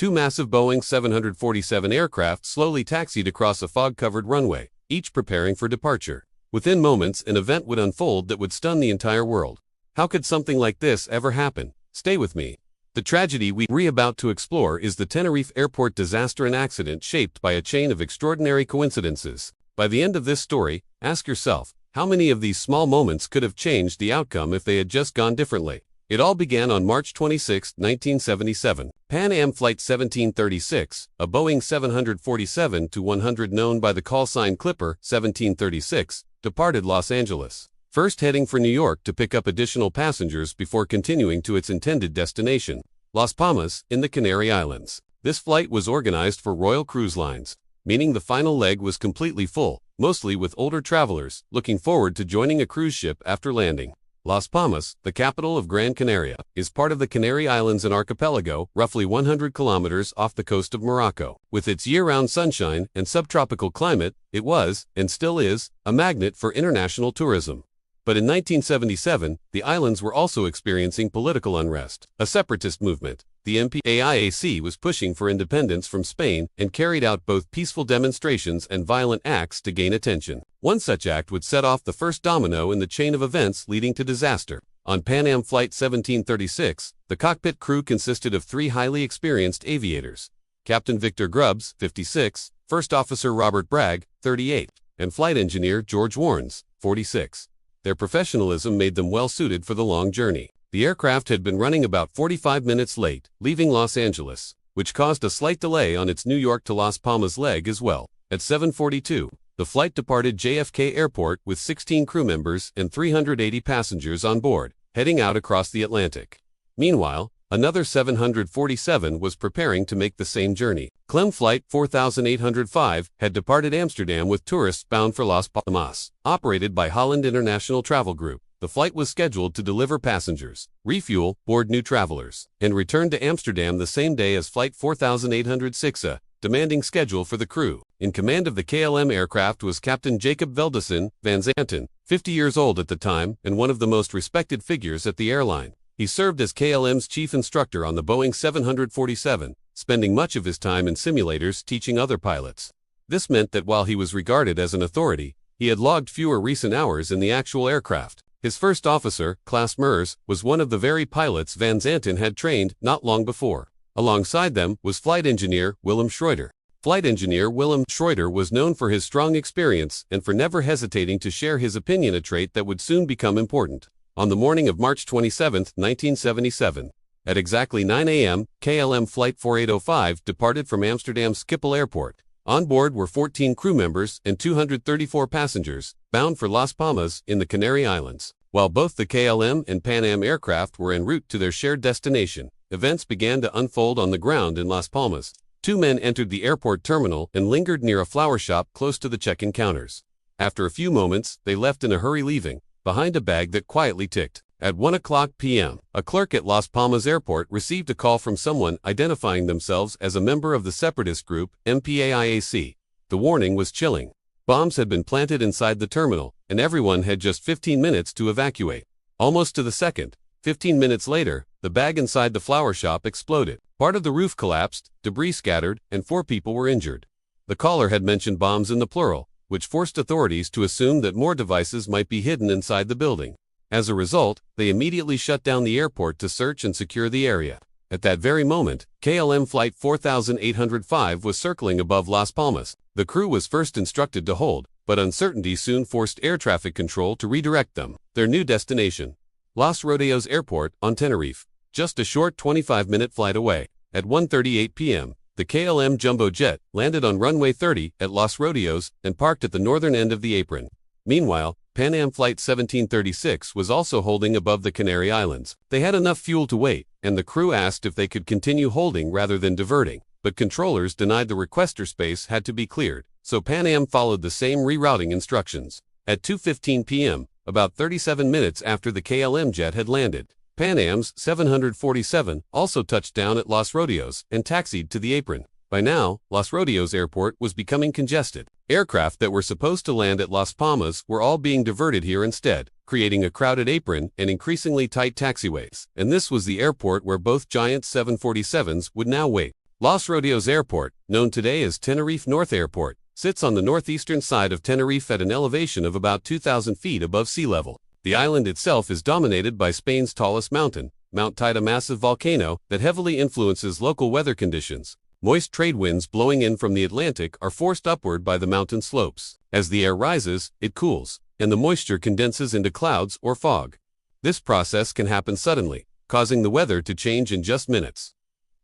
Two massive Boeing 747 aircraft slowly taxied across a fog-covered runway, each preparing for departure. Within moments, an event would unfold that would stun the entire world. How could something like this ever happen? Stay with me. The tragedy we're about to explore is the Tenerife Airport disaster, an accident shaped by a chain of extraordinary coincidences. By the end of this story, ask yourself, how many of these small moments could have changed the outcome if they had just gone differently? It all began on March 26, 1977. Pan Am Flight 1736, a Boeing 747-100 known by the call sign Clipper 1736, departed Los Angeles, first heading for New York to pick up additional passengers before continuing to its intended destination, Las Palmas, in the Canary Islands. This flight was organized for Royal Cruise Lines, meaning the final leg was completely full, mostly with older travelers looking forward to joining a cruise ship after landing. Las Palmas, the capital of Gran Canaria, is part of the Canary Islands, an archipelago roughly 100 kilometers off the coast of Morocco. With its year-round sunshine and subtropical climate, it was, and still is, a magnet for international tourism. But in 1977, the islands were also experiencing political unrest. A separatist movement, the MPAIAC, was pushing for independence from Spain and carried out both peaceful demonstrations and violent acts to gain attention. One such act would set off the first domino in the chain of events leading to disaster. On Pan Am Flight 1736, the cockpit crew consisted of three highly experienced aviators: Captain Victor Grubbs, 56, First Officer Robert Bragg, 38, and Flight Engineer George Warnes, 46. Their professionalism made them well suited for the long journey. The aircraft had been running about 45 minutes late, leaving Los Angeles, which caused a slight delay on its New York to Las Palmas leg as well. At 7:42, the flight departed JFK Airport with 16 crew members and 380 passengers on board, heading out across the Atlantic. Meanwhile, another 747 was preparing to make the same journey. Clem Flight 4805 had departed Amsterdam with tourists bound for Las Palmas. Operated by Holland International Travel Group, the flight was scheduled to deliver passengers, refuel, board new travelers, and return to Amsterdam the same day as Flight 4806, a demanding schedule for the crew. In command of the KLM aircraft was Captain Jacob Veldesen van Zanten, 50 years old at the time and one of the most respected figures at the airline. He served as KLM's chief instructor on the Boeing 747, spending much of his time in simulators teaching other pilots. This meant that while he was regarded as an authority, he had logged fewer recent hours in the actual aircraft. His first officer, Klaas Meurs, was one of the very pilots Van Zanten had trained not long before. Alongside them was flight engineer Willem Schroeder. Flight engineer Willem Schroeder was known for his strong experience and for never hesitating to share his opinion, a trait that would soon become important. On the morning of March 27, 1977, at exactly 9 a.m., KLM Flight 4805 departed from Amsterdam Schiphol Airport. On board were 14 crew members and 234 passengers, bound for Las Palmas in the Canary Islands. While both the KLM and Pan Am aircraft were en route to their shared destination, events began to unfold on the ground in Las Palmas. Two men entered the airport terminal and lingered near a flower shop close to the check-in counters. After a few moments, they left in a hurry, leaving behind a bag that quietly ticked. At 1:00 p.m., a clerk at Las Palmas Airport received a call from someone identifying themselves as a member of the separatist group MPAIAC. The warning was chilling. Bombs had been planted inside the terminal, and everyone had just 15 minutes to evacuate. Almost to the second, 15 minutes later, the bag inside the flower shop exploded. Part of the roof collapsed, debris scattered, and 4 people were injured. The caller had mentioned bombs in the plural, which forced authorities to assume that more devices might be hidden inside the building. As a result, they immediately shut down the airport to search and secure the area. At that very moment, KLM Flight 4805 was circling above Las Palmas. The crew was first instructed to hold, but uncertainty soon forced air traffic control to redirect them. Their new destination, Los Rodeos Airport on Tenerife, just a short 25-minute flight away. At 1:38 p.m., the KLM jumbo jet landed on runway 30 at Los Rodeos and parked at the northern end of the apron. Meanwhile, Pan Am Flight 1736 was also holding above the Canary Islands. They had enough fuel to wait, and the crew asked if they could continue holding rather than diverting. But controllers denied the request. Space had to be cleared, so Pan Am followed the same rerouting instructions. At 2:15 p.m., about 37 minutes after the KLM jet had landed, Pan Am's 747 also touched down at Los Rodeos and taxied to the apron. By now, Los Rodeos Airport was becoming congested. Aircraft that were supposed to land at Las Palmas were all being diverted here instead, creating a crowded apron and increasingly tight taxiways. And this was the airport where both giant 747s would now wait. Los Rodeos Airport, known today as Tenerife North Airport, sits on the northeastern side of Tenerife at an elevation of about 2,000 feet above sea level. The island itself is dominated by Spain's tallest mountain, Mount Tida, a massive volcano that heavily influences local weather conditions. Moist trade winds blowing in from the Atlantic are forced upward by the mountain slopes. As the air rises, it cools, and the moisture condenses into clouds or fog. This process can happen suddenly, causing the weather to change in just minutes.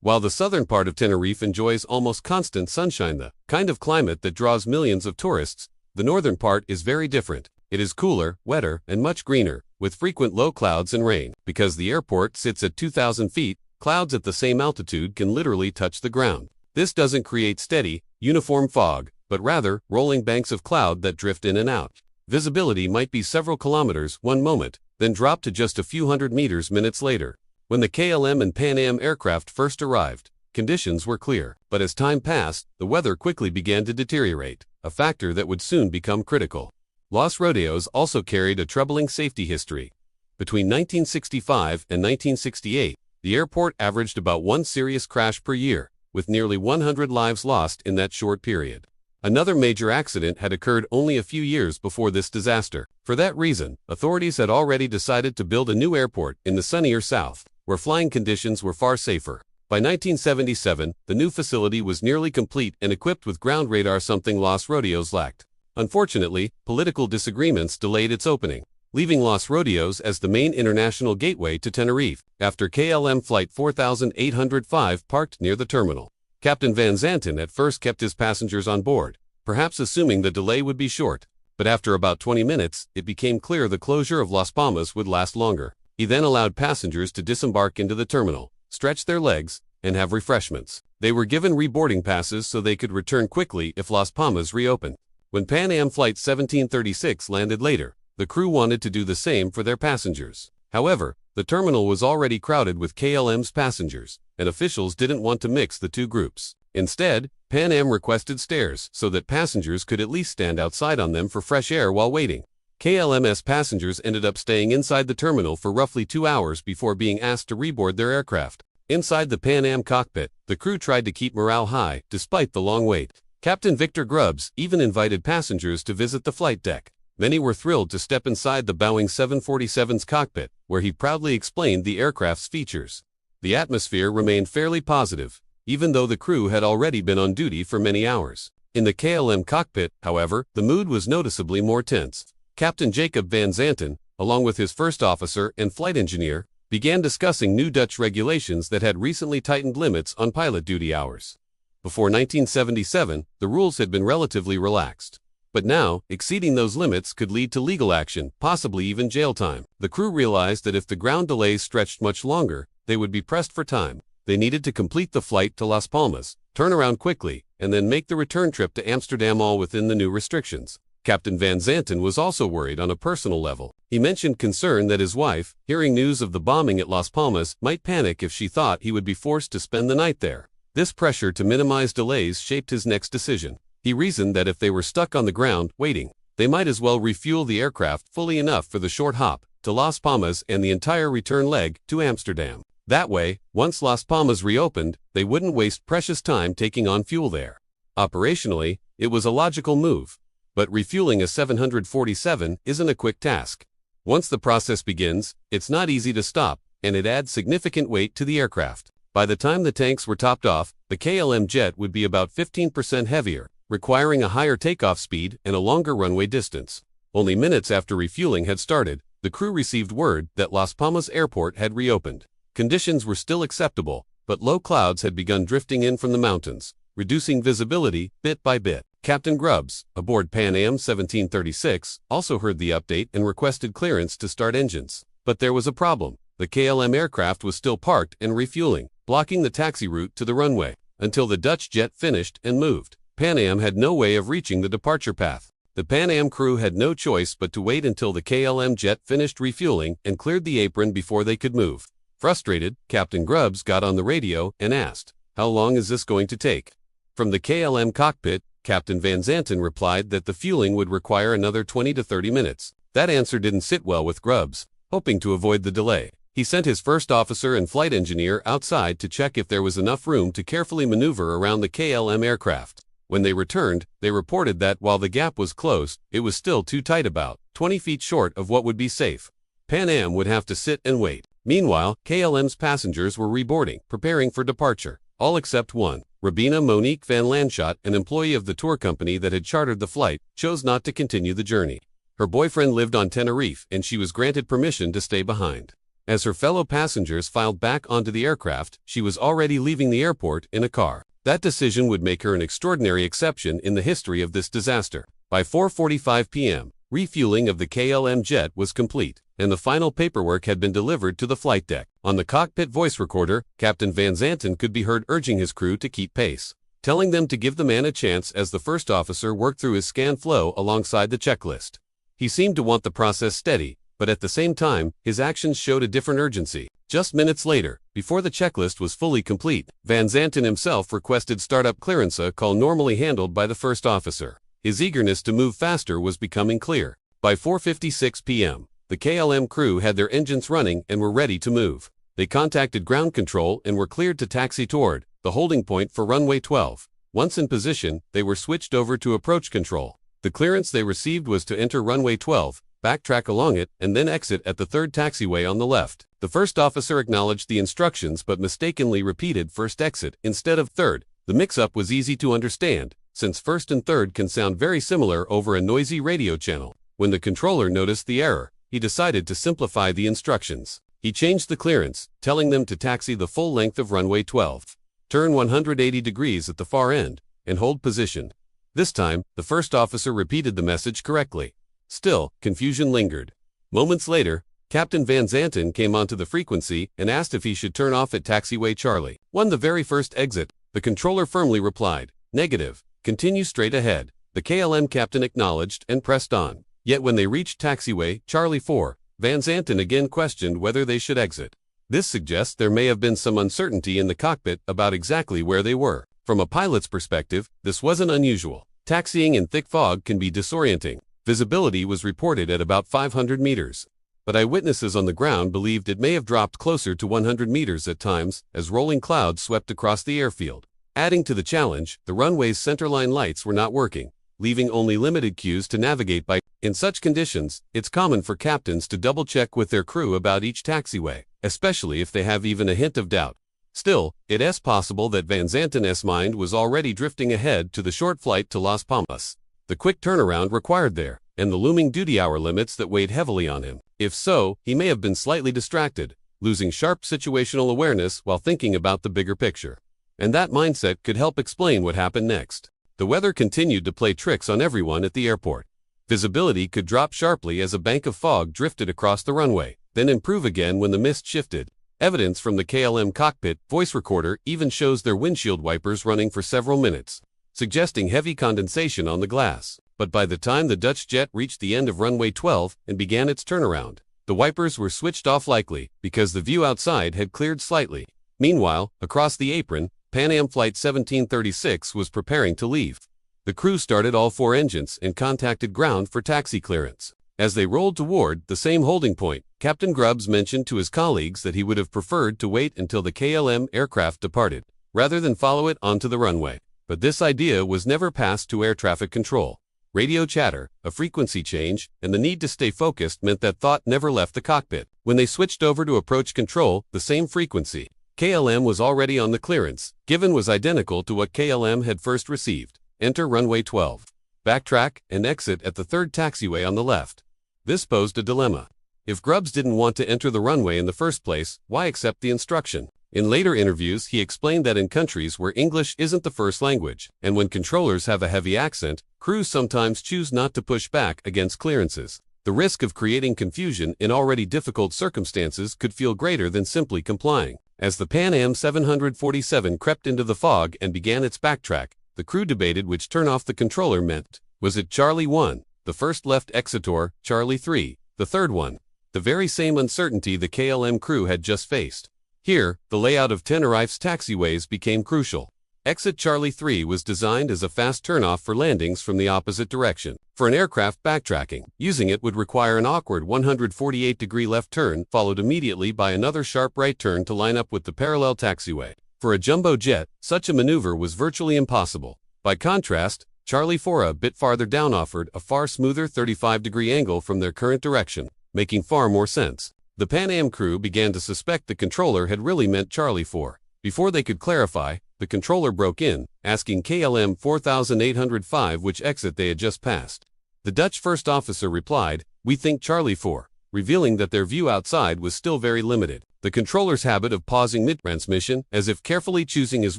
While the southern part of Tenerife enjoys almost constant sunshine, the kind of climate that draws millions of tourists, the northern part is very different. It is cooler, wetter, and much greener, with frequent low clouds and rain. Because the airport sits at 2,000 feet, clouds at the same altitude can literally touch the ground. This doesn't create steady, uniform fog, but rather rolling banks of cloud that drift in and out. Visibility might be several kilometers one moment, then drop to just a few hundred meters minutes later. When the KLM and Pan Am aircraft first arrived, conditions were clear, but as time passed, the weather quickly began to deteriorate, a factor that would soon become critical. Los Rodeos also carried a troubling safety history. Between 1965 and 1968, the airport averaged about one serious crash per year, with nearly 100 lives lost in that short period. Another major accident had occurred only a few years before this disaster. For that reason, authorities had already decided to build a new airport in the sunnier south, where flying conditions were far safer. By 1977, the new facility was nearly complete and equipped with ground radar, something Los Rodeos lacked. Unfortunately, political disagreements delayed its opening, leaving Los Rodeos as the main international gateway to Tenerife, after KLM Flight 4805 parked near the terminal. Captain Van Zanten at first kept his passengers on board, perhaps assuming the delay would be short, but after about 20 minutes, it became clear the closure of Las Palmas would last longer. He then allowed passengers to disembark into the terminal, stretch their legs, and have refreshments. They were given reboarding passes so they could return quickly if Las Palmas reopened. When Pan Am Flight 1736 landed later, the crew wanted to do the same for their passengers. However, the terminal was already crowded with KLM's passengers, and officials didn't want to mix the two groups. Instead, Pan Am requested stairs so that passengers could at least stand outside on them for fresh air while waiting. KLM's passengers ended up staying inside the terminal for roughly 2 hours before being asked to reboard their aircraft. Inside the Pan Am cockpit, the crew tried to keep morale high despite the long wait. Captain Victor Grubbs even invited passengers to visit the flight deck. Many were thrilled to step inside the Boeing 747's cockpit, where he proudly explained the aircraft's features. The atmosphere remained fairly positive, even though the crew had already been on duty for many hours. In the KLM cockpit, however, the mood was noticeably more tense. Captain Jacob Van Zanten, along with his first officer and flight engineer, began discussing new Dutch regulations that had recently tightened limits on pilot duty hours. Before 1977, the rules had been relatively relaxed. But now, exceeding those limits could lead to legal action, possibly even jail time. The crew realized that if the ground delays stretched much longer, they would be pressed for time. They needed to complete the flight to Las Palmas, turn around quickly, and then make the return trip to Amsterdam, all within the new restrictions. Captain Van Zanten was also worried on a personal level. He mentioned concern that his wife, hearing news of the bombing at Las Palmas, might panic if she thought he would be forced to spend the night there. This pressure to minimize delays shaped his next decision. He reasoned that if they were stuck on the ground, waiting, they might as well refuel the aircraft fully enough for the short hop to Las Palmas and the entire return leg to Amsterdam. That way, once Las Palmas reopened, they wouldn't waste precious time taking on fuel there. Operationally, it was a logical move. But refueling a 747 isn't a quick task. Once the process begins, it's not easy to stop, and it adds significant weight to the aircraft. By the time the tanks were topped off, the KLM jet would be about 15% heavier, requiring a higher takeoff speed and a longer runway distance. Only minutes after refueling had started, the crew received word that Las Palmas Airport had reopened. Conditions were still acceptable, but low clouds had begun drifting in from the mountains, reducing visibility bit by bit. Captain Grubbs, aboard Pan Am 1736, also heard the update and requested clearance to start engines. But there was a problem. The KLM aircraft was still parked and refueling, blocking the taxi route to the runway. Until the Dutch jet finished and moved, Pan Am had no way of reaching the departure path. The Pan Am crew had no choice but to wait until the KLM jet finished refueling and cleared the apron before they could move. Frustrated, Captain Grubbs got on the radio and asked, "How long is this going to take?" From the KLM cockpit, Captain Van Zanten replied that the fueling would require another 20 to 30 minutes. That answer didn't sit well with Grubbs. Hoping to avoid the delay, He sent his first officer and flight engineer outside to check if there was enough room to carefully maneuver around the KLM aircraft. When they returned, they reported that while the gap was closed, it was still too tight, about 20 feet short of what would be safe. Pan Am would have to sit and wait. Meanwhile, KLM's passengers were reboarding, preparing for departure, all except one. Rabina Monique van Lanschot, an employee of the tour company that had chartered the flight, chose not to continue the journey. Her boyfriend lived on Tenerife, and she was granted permission to stay behind. As her fellow passengers filed back onto the aircraft, she was already leaving the airport in a car. That decision would make her an extraordinary exception in the history of this disaster. By 4:45 p.m., refueling of the KLM jet was complete, and the final paperwork had been delivered to the flight deck. On the cockpit voice recorder, Captain Van Zanten could be heard urging his crew to keep pace, telling them to give the man a chance as the first officer worked through his scan flow alongside the checklist. He seemed to want the process steady, but at the same time, his actions showed a different urgency. Just minutes later, before the checklist was fully complete, Van Zanten himself requested startup clearance, a call normally handled by the first officer. His eagerness to move faster was becoming clear. By 4:56 p.m., the KLM crew had their engines running and were ready to move. They contacted ground control and were cleared to taxi toward the holding point for runway 12. Once in position, they were switched over to approach control. The clearance they received was to enter runway 12, backtrack along it, and then exit at the third taxiway on the left. The first officer acknowledged the instructions but mistakenly repeated first exit instead of third. The mix-up was easy to understand, since first and third can sound very similar over a noisy radio channel. When the controller noticed the error, he decided to simplify the instructions. He changed the clearance, telling them to taxi the full length of runway 12, turn 180 degrees at the far end, and hold position. This time, the first officer repeated the message correctly. Still, confusion lingered. Moments later, Captain Van Zanten came onto the frequency and asked if he should turn off at taxiway Charlie 1, the very first exit. The controller firmly replied, "Negative, continue straight ahead." The KLM captain acknowledged and pressed on. Yet when they reached taxiway Charlie 4, Van Zanten again questioned whether they should exit. This suggests there may have been some uncertainty in the cockpit about exactly where they were. From a pilot's perspective, this wasn't unusual. Taxiing in thick fog can be disorienting. Visibility was reported at about 500 meters. But eyewitnesses on the ground believed it may have dropped closer to 100 meters at times as rolling clouds swept across the airfield. Adding to the challenge, the runway's centerline lights were not working, leaving only limited cues to navigate by. In such conditions, it's common for captains to double-check with their crew about each taxiway, especially if they have even a hint of doubt. Still, it is possible that Van Zanten's mind was already drifting ahead to the short flight to Las Palmas, the quick turnaround required there, and the looming duty hour limits that weighed heavily on him. If so, he may have been slightly distracted, losing sharp situational awareness while thinking about the bigger picture. And that mindset could help explain what happened next. The weather continued to play tricks on everyone at the airport. Visibility could drop sharply as a bank of fog drifted across the runway, then improve again when the mist shifted. Evidence from the KLM cockpit voice recorder even shows their windshield wipers running for several minutes, suggesting heavy condensation on the glass. But by the time the Dutch jet reached the end of runway 12 and began its turnaround, the wipers were switched off, likely because the view outside had cleared slightly. Meanwhile, across the apron, Pan Am Flight 1736 was preparing to leave. The crew started all four engines and contacted ground for taxi clearance. As they rolled toward the same holding point, Captain Grubbs mentioned to his colleagues that he would have preferred to wait until the KLM aircraft departed, rather than follow it onto the runway. But this idea was never passed to air traffic control. Radio chatter, a frequency change, and the need to stay focused meant that thought never left the cockpit. When they switched over to approach control, the same frequency, KLM was already on the clearance. Given was identical to what KLM had first received. Enter runway 12. Backtrack and exit at the third taxiway on the left. This posed a dilemma. If Grubbs didn't want to enter the runway in the first place, why accept the instruction? In later interviews, he explained that in countries where English isn't the first language, and when controllers have a heavy accent, crews sometimes choose not to push back against clearances. The risk of creating confusion in already difficult circumstances could feel greater than simply complying. As the Pan Am 747 crept into the fog and began its backtrack, the crew debated which turn-off the controller meant. Was it Charlie 1, the first left exit, or Charlie 3, the third one? The very same uncertainty the KLM crew had just faced. Here, the layout of Tenerife's taxiways became crucial. Exit Charlie 3 was designed as a fast turnoff for landings from the opposite direction. For an aircraft backtracking, using it would require an awkward 148-degree left turn, followed immediately by another sharp right turn to line up with the parallel taxiway. For a jumbo jet, such a maneuver was virtually impossible. By contrast, Charlie 4 a bit farther down offered a far smoother 35-degree angle from their current direction, making far more sense. The Pan Am crew began to suspect the controller had really meant Charlie 4. Before they could clarify, the controller broke in, asking KLM 4805 which exit they had just passed. The Dutch first officer replied, "We think Charlie 4, revealing that their view outside was still very limited. The controller's habit of pausing mid-transmission, as if carefully choosing his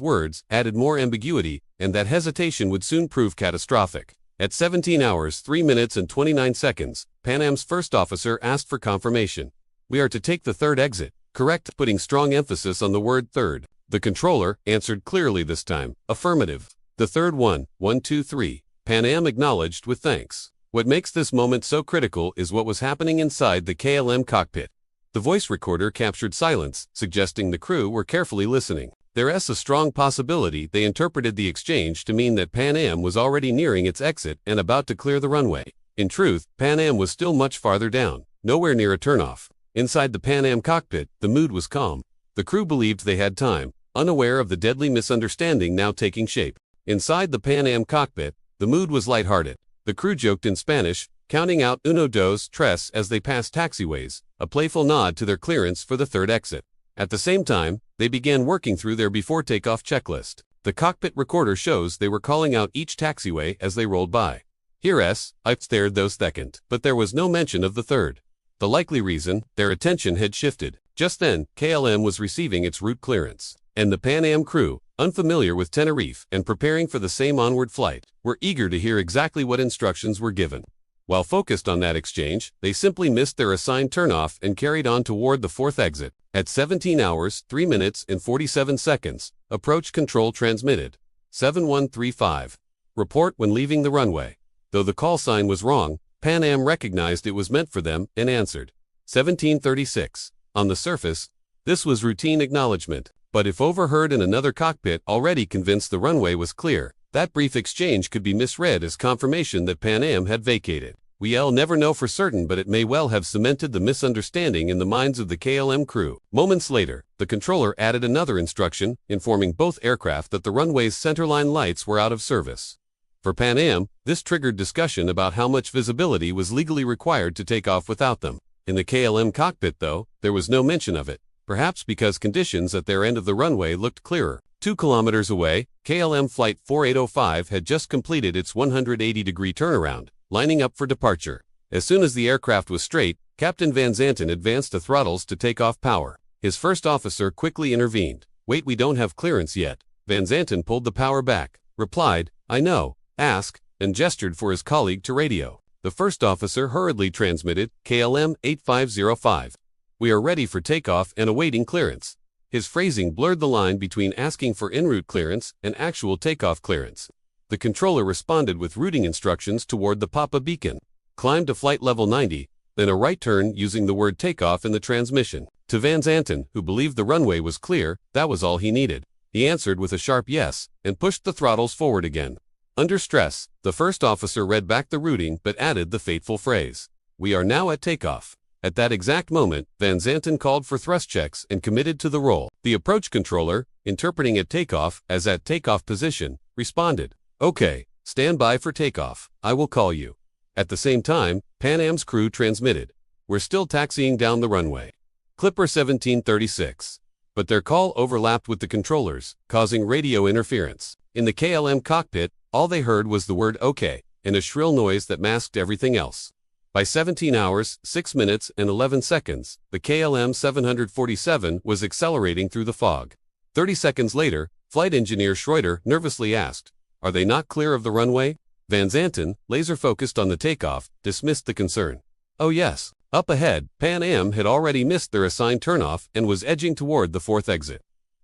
words, added more ambiguity, and that hesitation would soon prove catastrophic. At 17 hours 3 minutes and 29 seconds, Pan Am's first officer asked for confirmation. "We are to take the third exit, correct?" putting strong emphasis on the word third. The controller answered clearly this time, "Affirmative." "The third one, 1, 2, 3, Pan Am acknowledged with thanks. What makes this moment so critical is what was happening inside the KLM cockpit. The voice recorder captured silence, suggesting the crew were carefully listening. There's a strong possibility they interpreted the exchange to mean that Pan Am was already nearing its exit and about to clear the runway. In truth, Pan Am was still much farther down, nowhere near a turnoff. Inside the Pan Am cockpit, the mood was calm. The crew believed they had time, unaware of the deadly misunderstanding now taking shape. Inside the Pan Am cockpit, the mood was lighthearted. The crew joked in Spanish, counting out uno, dos, tres as they passed taxiways, a playful nod to their clearance for the third exit. At the same time, they began working through their before takeoff checklist. The cockpit recorder shows they were calling out each taxiway as they rolled by. "Here's, I've stared those second," but there was no mention of the third. The likely reason, their attention had shifted. Just then, KLM was receiving its route clearance, and the Pan Am crew, unfamiliar with Tenerife and preparing for the same onward flight, were eager to hear exactly what instructions were given. While focused on that exchange, they simply missed their assigned turnoff and carried on toward the fourth exit. At 17 hours, 3 minutes and 47 seconds, approach control transmitted. 7135. Report when leaving the runway. Though the call sign was wrong, Pan Am recognized it was meant for them and answered. 1736. On the surface, this was routine acknowledgement, but if overheard in another cockpit already convinced the runway was clear, that brief exchange could be misread as confirmation that Pan Am had vacated. We'll never know for certain, but it may well have cemented the misunderstanding in the minds of the KLM crew. Moments later, the controller added another instruction, informing both aircraft that the runway's centerline lights were out of service. For Pan Am, this triggered discussion about how much visibility was legally required to take off without them. In the KLM cockpit, though, there was no mention of it, perhaps because conditions at their end of the runway looked clearer. 2 kilometers away, KLM Flight 4805 had just completed its 180-degree turnaround, lining up for departure. As soon as the aircraft was straight, Captain Van Zanten advanced the throttles to take off power. His first officer quickly intervened. "Wait, we don't have clearance yet." Van Zanten pulled the power back, replied, "I know, ask," and gestured for his colleague to radio. The first officer hurriedly transmitted, "KLM 8505. We are ready for takeoff and awaiting clearance." His phrasing blurred the line between asking for en route clearance and actual takeoff clearance. The controller responded with routing instructions toward the Papa beacon. "Climb to flight level 90, then a right turn," using the word takeoff in the transmission. To Van Zanten, who believed the runway was clear, that was all he needed. He answered with a sharp yes, and pushed the throttles forward again. Under stress, the first officer read back the routing but added the fateful phrase, "We are now at takeoff." At that exact moment, Van Zanten called for thrust checks and committed to the roll. The approach controller, interpreting at takeoff as at takeoff position, responded, "Okay, stand by for takeoff. I will call you." At the same time, Pan Am's crew transmitted, "We're still taxiing down the runway." Clipper 1736. But their call overlapped with the controllers, causing radio interference. In the KLM cockpit, all they heard was the word "okay" and a shrill noise that masked everything else. By 17 hours, 6 minutes and 11 seconds, the KLM 747 was accelerating through the fog. 30 seconds later, flight engineer Schroeder nervously asked, "Are they not clear of the runway?" Van Zanten, laser-focused on the takeoff, dismissed the concern. "Oh yes." Up ahead, Pan Am had already missed their assigned turnoff and was edging toward the fourth exit.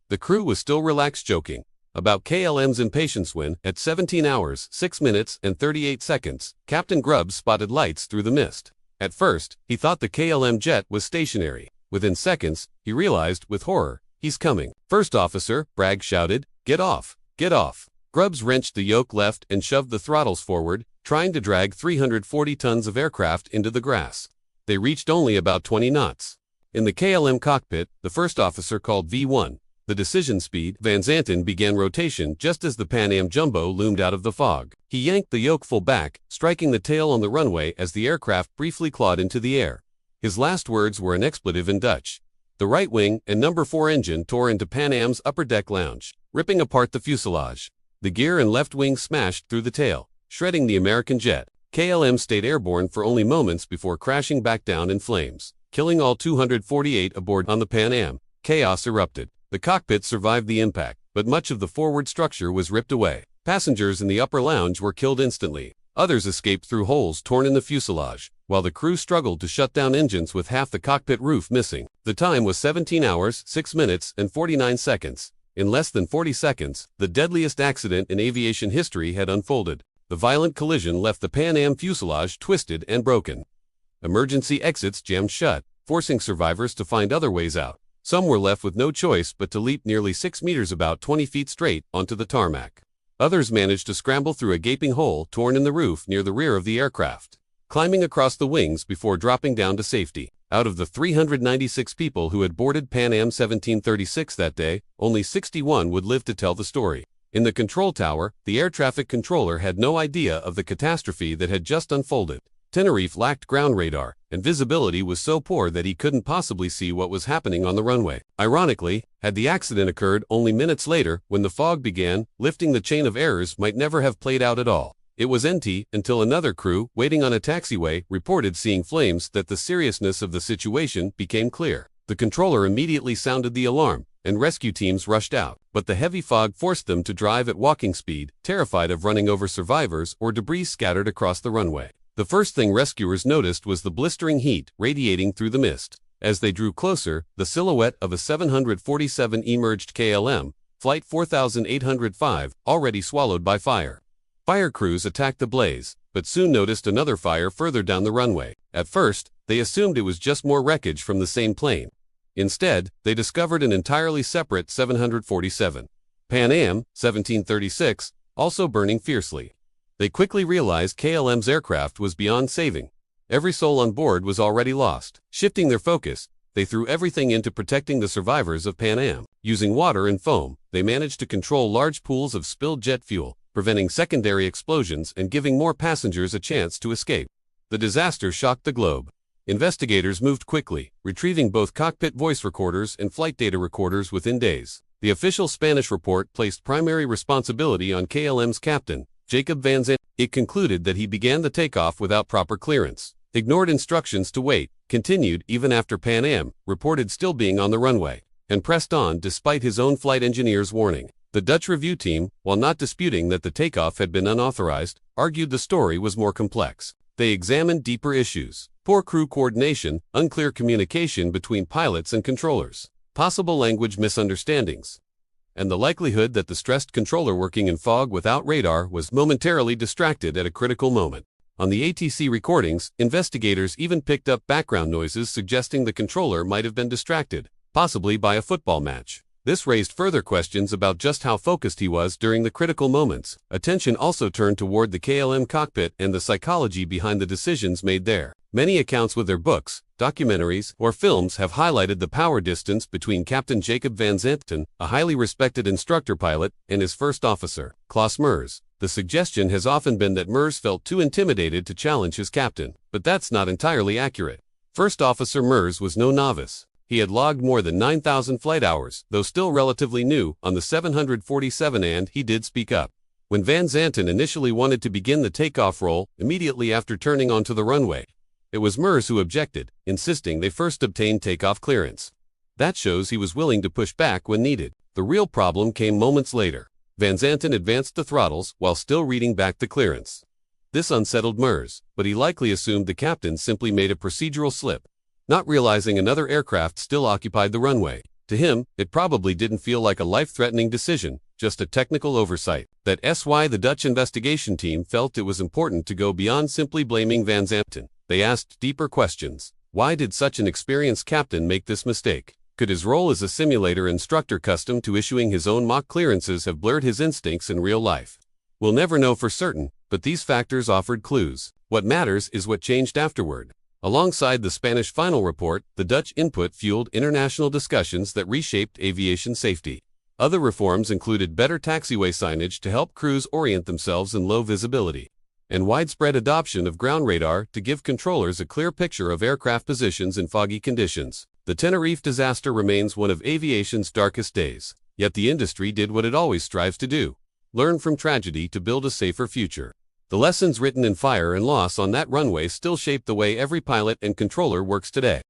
The crew was still relaxed, joking about KLM's impatience when, at 17 hours, 6 minutes and 38 seconds, Captain Grubbs spotted lights through the mist. At first, he thought the KLM jet was stationary. Within seconds, he realized, with horror, "He's coming." "First officer," Bragg shouted, "get off." Get off. Grubbs wrenched the yoke left and shoved the throttles forward, trying to drag 340 tons of aircraft into the grass. They reached only about 20 knots. In the KLM cockpit, the first officer called V1, the decision speed. Van Zanten began rotation just as the Pan Am Jumbo loomed out of the fog. He yanked the yoke full back, striking the tail on the runway as the aircraft briefly clawed into the air. His last words were an expletive in Dutch. The right wing and number 4 engine tore into Pan Am's upper deck lounge, ripping apart the fuselage. The gear and left wing smashed through the tail, shredding the American jet. KLM stayed airborne for only moments before crashing back down in flames, killing all 248 aboard. On the Pan Am, chaos erupted. The cockpit survived the impact, but much of the forward structure was ripped away. Passengers in the upper lounge were killed instantly. Others escaped through holes torn in the fuselage, while the crew struggled to shut down engines with half the cockpit roof missing. The time was 17 hours, 6 minutes, and 49 seconds. In less than 40 seconds, the deadliest accident in aviation history had unfolded. The violent collision left the Pan Am fuselage twisted and broken. Emergency exits jammed shut, forcing survivors to find other ways out. Some were left with no choice but to leap nearly 6 meters, about 20 feet straight, onto the tarmac. Others managed to scramble through a gaping hole torn in the roof near the rear of the aircraft, climbing across the wings before dropping down to safety. Out of the 396 people who had boarded Pan Am 1736 that day, only 61 would live to tell the story. In the control tower, the air traffic controller had no idea of the catastrophe that had just unfolded. Tenerife lacked ground radar, and visibility was so poor that he couldn't possibly see what was happening on the runway. Ironically, had the accident occurred only minutes later, when the fog began lifting, the chain of errors might never have played out at all. It was empty until another crew, waiting on a taxiway, reported seeing flames that the seriousness of the situation became clear. The controller immediately sounded the alarm, and rescue teams rushed out, but the heavy fog forced them to drive at walking speed, terrified of running over survivors or debris scattered across the runway. The first thing rescuers noticed was the blistering heat radiating through the mist. As they drew closer, the silhouette of a 747 emerged. KLM, Flight 4805, already swallowed by fire. Fire crews attacked the blaze, but soon noticed another fire further down the runway. At first, they assumed it was just more wreckage from the same plane. Instead, they discovered an entirely separate 747. Pan Am, 1736, also burning fiercely. They quickly realized KLM's aircraft was beyond saving. Every soul on board was already lost. Shifting their focus, they threw everything into protecting the survivors of Pan Am. Using water and foam, they managed to control large pools of spilled jet fuel, preventing secondary explosions and giving more passengers a chance to escape. The disaster shocked the globe. Investigators moved quickly, retrieving both cockpit voice recorders and flight data recorders within days. The official Spanish report placed primary responsibility on KLM's captain, Jacob Van Zanten. It concluded that he began the takeoff without proper clearance, ignored instructions to wait, continued even after Pan Am reported still being on the runway, and pressed on despite his own flight engineer's warning. The Dutch review team, while not disputing that the takeoff had been unauthorized, argued the story was more complex. They examined deeper issues: poor crew coordination, unclear communication between pilots and controllers, possible language misunderstandings, and the likelihood that the stressed controller working in fog without radar was momentarily distracted at a critical moment. On the ATC recordings, investigators even picked up background noises suggesting the controller might have been distracted, possibly by a football match. This raised further questions about just how focused he was during the critical moments. Attention also turned toward the KLM cockpit and the psychology behind the decisions made there. Many accounts with their books, documentaries, or films have highlighted the power distance between Captain Jacob Van Zanten, a highly respected instructor pilot, and his first officer, Klaus Mers. The suggestion has often been that Mers felt too intimidated to challenge his captain, but that's not entirely accurate. First Officer Mers was no novice. He had logged more than 9,000 flight hours, though still relatively new, on the 747, and he did speak up. When Van Zanten initially wanted to begin the takeoff roll, immediately after turning onto the runway, it was Mers who objected, insisting they first obtain takeoff clearance. That shows he was willing to push back when needed. The real problem came moments later. Van Zanten advanced the throttles while still reading back the clearance. This unsettled Mers, but he likely assumed the captain simply made a procedural slip, not realizing another aircraft still occupied the runway. To him, it probably didn't feel like a life-threatening decision, just a technical oversight. That's why the Dutch investigation team felt it was important to go beyond simply blaming Van Zanten. They asked deeper questions. Why did such an experienced captain make this mistake? Could his role as a simulator instructor accustomed to issuing his own mock clearances have blurred his instincts in real life? We'll never know for certain, but these factors offered clues. What matters is what changed afterward. Alongside the Spanish final report, the Dutch input fueled international discussions that reshaped aviation safety. Other reforms included better taxiway signage to help crews orient themselves in low visibility, and widespread adoption of ground radar to give controllers a clear picture of aircraft positions in foggy conditions. The Tenerife disaster remains one of aviation's darkest days, yet the industry did what it always strives to do: learn from tragedy to build a safer future. The lessons written in fire and loss on that runway still shape the way every pilot and controller works today.